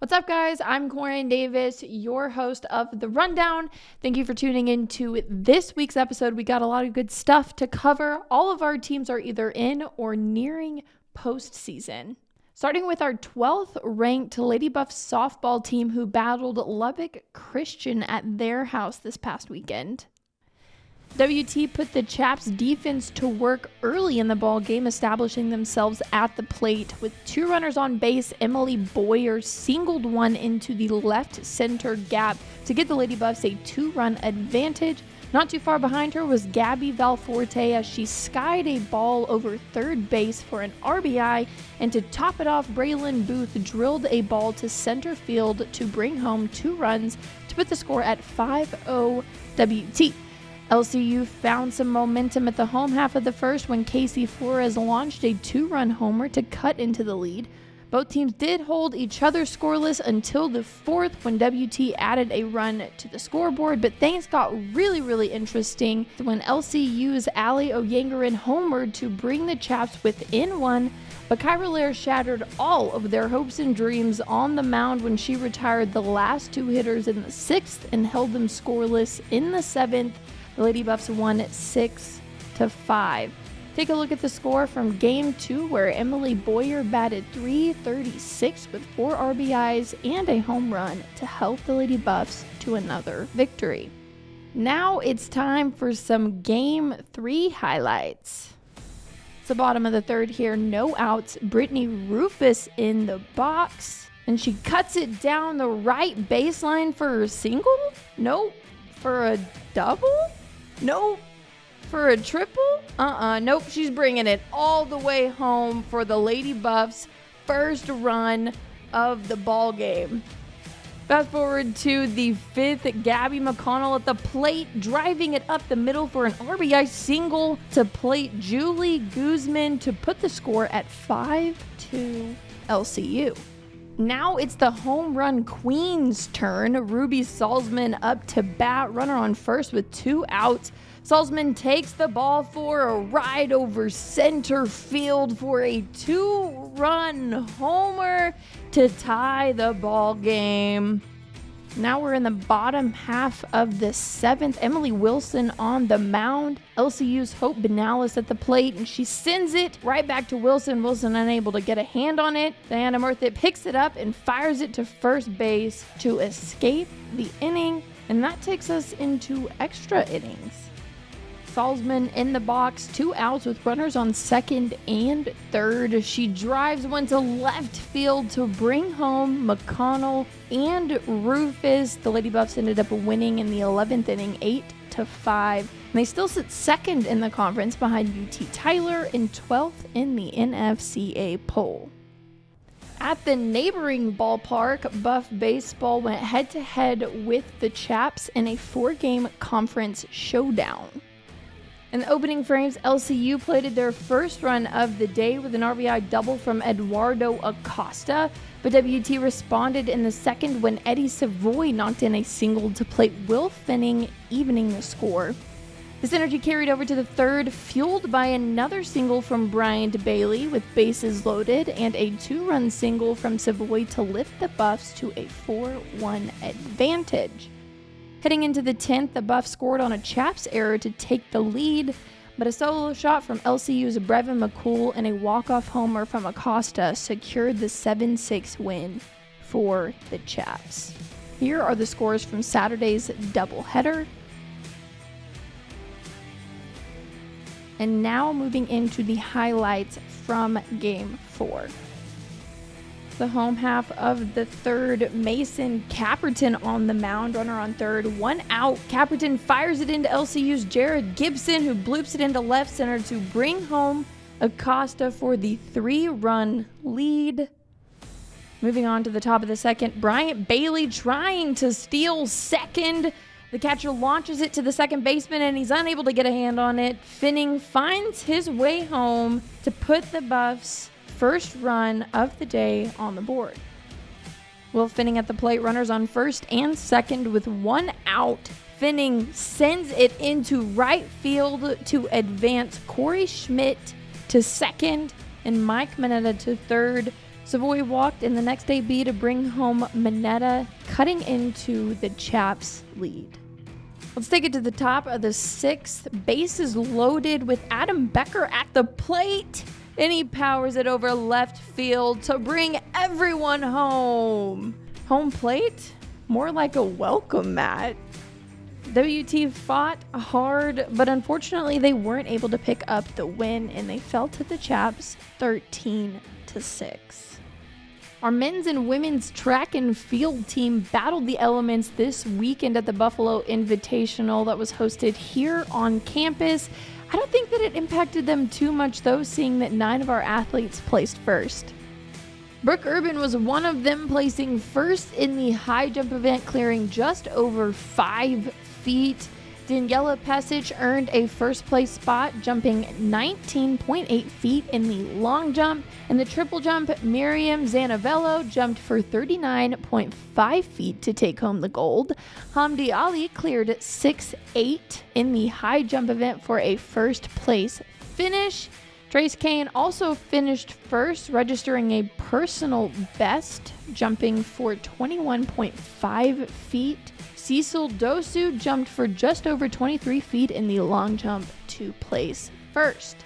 What's up, guys? I'm Corin Davis, your host of The Rundown. Thank you for tuning in to this week's episode. We got a lot of good stuff to cover. All of our teams are either in or nearing postseason. Starting with our 12th ranked Lady Buffs softball team who battled Lubbock Christian at their house this past weekend. WT put the Chaps defense to work early in the ball game, establishing themselves at the plate. With two runners on base, Emily Boyer singled one into the left center gap to give the Lady Buffs a 2-run advantage. Not too far behind her was Gabby Valforte as she skied a ball over third base for an RBI, and to top it off, Braylon Booth drilled a ball to center field to bring home 2 runs to put the score at 5-0 WT. LCU found some momentum at the home half of the first when Casey Flores launched a 2-run homer to cut into the lead. Both teams did hold each other scoreless until the 4th when WT added a run to the scoreboard, but things got really interesting when LCU's Allie Oyangaran homered to bring the Chaps within 1, but Kyra Lair shattered all of their hopes and dreams on the mound when she retired the last 2 hitters in the 6th and held them scoreless in the 7th. The Lady Buffs won 6-5. Take a look at the score from Game 2, where Emily Boyer batted .336 with 4 RBIs and a home run to help the Lady Buffs to another victory. Now it's time for some Game 3 highlights. It's the bottom of the 3rd here, no outs. Brittany Rufus in the box, and she cuts it down the right baseline for a single? Nope. For a double? Nope. For a triple? Nope. She's bringing it all the way home for the Lady Buffs' first run of the ball game. Fast forward to the 5th, Gabby McConnell at the plate, driving it up the middle for an RBI single to plate Julie Guzman to put the score at 5-2 LCU. Now it's the home run queen's turn. Ruby Salzman up to bat, runner on first with 2 outs. Salzman takes the ball for a ride over center field for a 2-run homer to tie the ball game. Now we're in the bottom half of the 7th. Emily Wilson on the mound. LCU's Hope Benalis at the plate, and she sends it right back to Wilson. Wilson unable to get a hand on it. Diana Murthy picks it up and fires it to first base to escape the inning, and that takes us into extra innings. Salzman in the box, 2 outs with runners on second and third. She drives one to left field to bring home McConnell and Rufus. The Lady Buffs ended up winning in the 11th inning, 8-5. And they still sit second in the conference behind UT Tyler and 12th in the NFCA poll. At the neighboring ballpark, Buff Baseball went head-to-head with the Chaps in a 4-game conference showdown. In the opening frames, LCU plated their first run of the day with an RBI double from Eduardo Acosta, but WT responded in the second when Eddie Savoy knocked in a single to plate Will Finning, evening the score. This energy carried over to the 3rd, fueled by another single from Bryant Bailey with bases loaded and a 2-run single from Savoy to lift the Buffs to a 4-1 advantage. Heading into the 10th, the Buffs scored on a Chaps error to take the lead, but a solo shot from LCU's Brevin McCool and a walk-off homer from Acosta secured the 7-6 win for the Chaps. Here are the scores from Saturday's doubleheader. And now moving into the highlights from Game 4. The home half of the 3rd, Mason Caperton on the mound, runner on 3rd, 1 out. Caperton fires it into LCU's Jared Gibson, who bloops it into left center to bring home Acosta for the 3-run lead. Moving on to the top of the 2nd, Bryant Bailey trying to steal second. The catcher launches it to the second baseman, and he's unable to get a hand on it. Finning finds his way home to put the Buffs' first run of the day on the board. Will Finning at the plate, runners on first and second with 1 out. Finning sends it into right field to advance Corey Schmidt to second and Mike Mineta to third. Savoy walked in the next AB to bring home Mineta, cutting into the Chaps' lead. Let's take it to the top of the 6th. Bases loaded with Adam Becker at the plate, and he powers it over left field to bring everyone home. Home plate? More like a welcome mat. WT fought hard, but unfortunately they weren't able to pick up the win, and they fell to the Chaps 13-6. Our men's and women's track and field team battled the elements this weekend at the Buffalo Invitational that was hosted here on campus. I don't think that it impacted them too much though, seeing that 9 of our athletes placed first. Brooke Urban was one of them, placing first in the high jump event, clearing just over 5 feet. Daniela Pesic earned a first place spot, jumping 19.8 feet in the long jump. In the triple jump, Miriam Zanavello jumped for 39.5 feet to take home the gold. Hamdi Ali cleared 6'8" in the high jump event for a first place finish. Trace Kane also finished first, registering a personal best, jumping for 21.5 feet. Cecil Dosu jumped for just over 23 feet in the long jump to place first.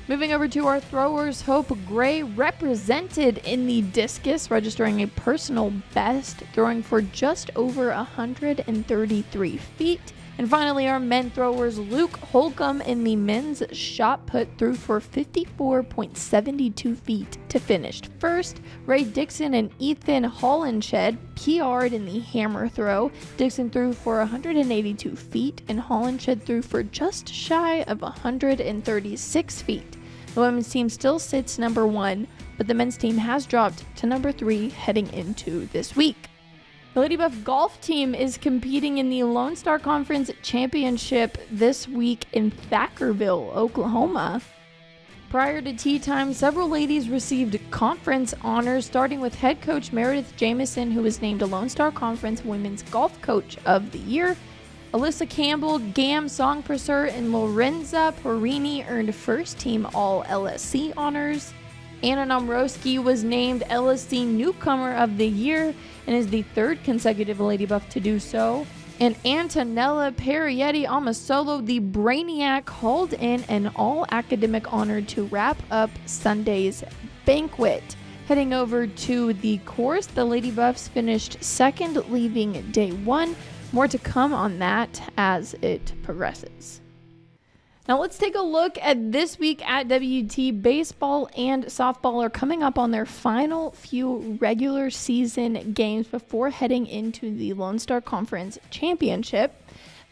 Moving over to our throwers, Hope Gray represented in the discus, registering a personal best, throwing for just over 133 feet. And finally, our men throwers, Luke Holcomb in the men's shot put threw for 54.72 feet to finish first. Ray Dixon and Ethan Hollenshed PR'd in the hammer throw. Dixon threw for 182 feet and Hollenshed threw for just shy of 136 feet. The women's team still sits number 1, but the men's team has dropped to number 3 heading into this week. The Lady Buff golf team is competing in the Lone Star Conference Championship this week in Thackerville, Oklahoma. Prior to tea time, several ladies received conference honors, starting with head coach Meredith Jamison, who was named a Lone Star Conference Women's Golf Coach of the Year. Alyssa Campbell, Gam Songpresser, and Lorenza Perini earned first team all LSC honors. Anna Nomrowski was named LSC Newcomer of the Year and is the 3rd consecutive Lady Buff to do so. And Antonella Parietti Amasolo, the Brainiac, hauled in an all-academic honor to wrap up Sunday's banquet. Heading over to the course, the Lady Buffs finished 2nd, leaving day 1. More to come on that as it progresses. Now let's take a look at this week at WT. Baseball and softball are coming up on their final few regular season games before heading into the Lone Star Conference Championship.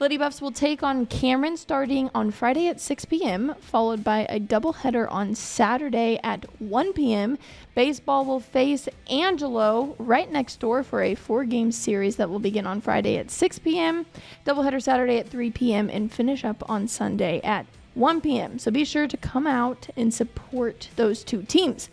Lady Buffs will take on Cameron starting on Friday at 6 p.m., followed by a doubleheader on Saturday at 1 p.m. Baseball will face Angelo right next door for a 4-game series that will begin on Friday at 6 p.m., doubleheader Saturday at 3 p.m., and finish up on Sunday at 1 p.m. So be sure to come out and support those two teams.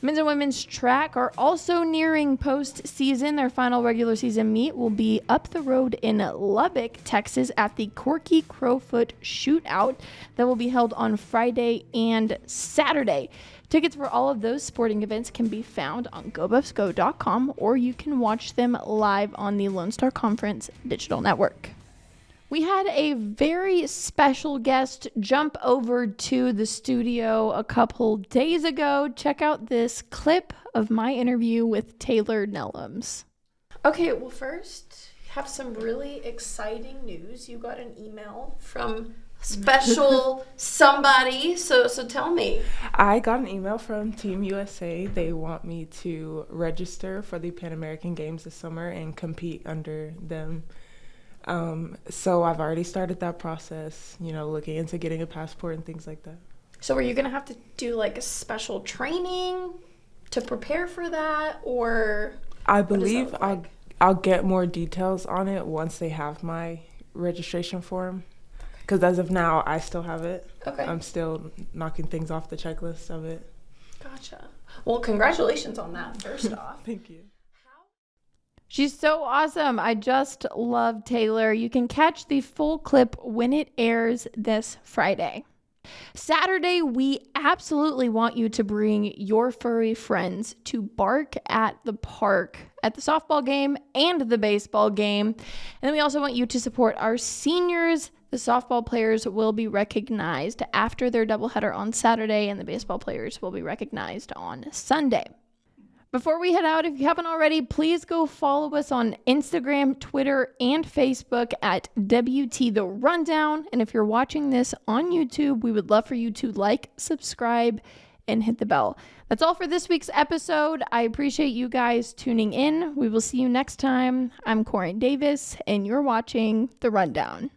Men's and women's track are also nearing postseason. Their final regular season meet will be up the road in Lubbock, Texas at the Corky Crowfoot Shootout that will be held on Friday and Saturday. Tickets for all of those sporting events can be found on GoBuffsGo.com, or you can watch them live on the Lone Star Conference Digital Network. We had a very special guest jump over to the studio a couple days ago. Check out this clip of my interview with Taylor Nelloms. Okay, well, first, have some really exciting news. You got an email from special somebody, so tell me. I got an email from Team USA. They want me to register for the Pan American Games this summer and compete under them. So I've already started that process, looking into getting a passport and things like that. So are you going to have to do like a special training to prepare for that, or? I believe I'll get more details on it once they have my registration form. Because as of now, I still have it. Okay. I'm still knocking things off the checklist of it. Gotcha. Well, congratulations on that, first off. Thank you. She's so awesome. I just love Taylor. You can catch the full clip when it airs this Friday. Saturday, we absolutely want you to bring your furry friends to bark at the park at the softball game and the baseball game. And then we also want you to support our seniors. The softball players will be recognized after their doubleheader on Saturday, and the baseball players will be recognized on Sunday. Before we head out, if you haven't already, please go follow us on Instagram, Twitter, and Facebook at WT The Rundown. And if you're watching this on YouTube, we would love for you to like, subscribe, and hit the bell. That's all for this week's episode. I appreciate you guys tuning in. We will see you next time. I'm Corinne Davis, and you're watching The Rundown.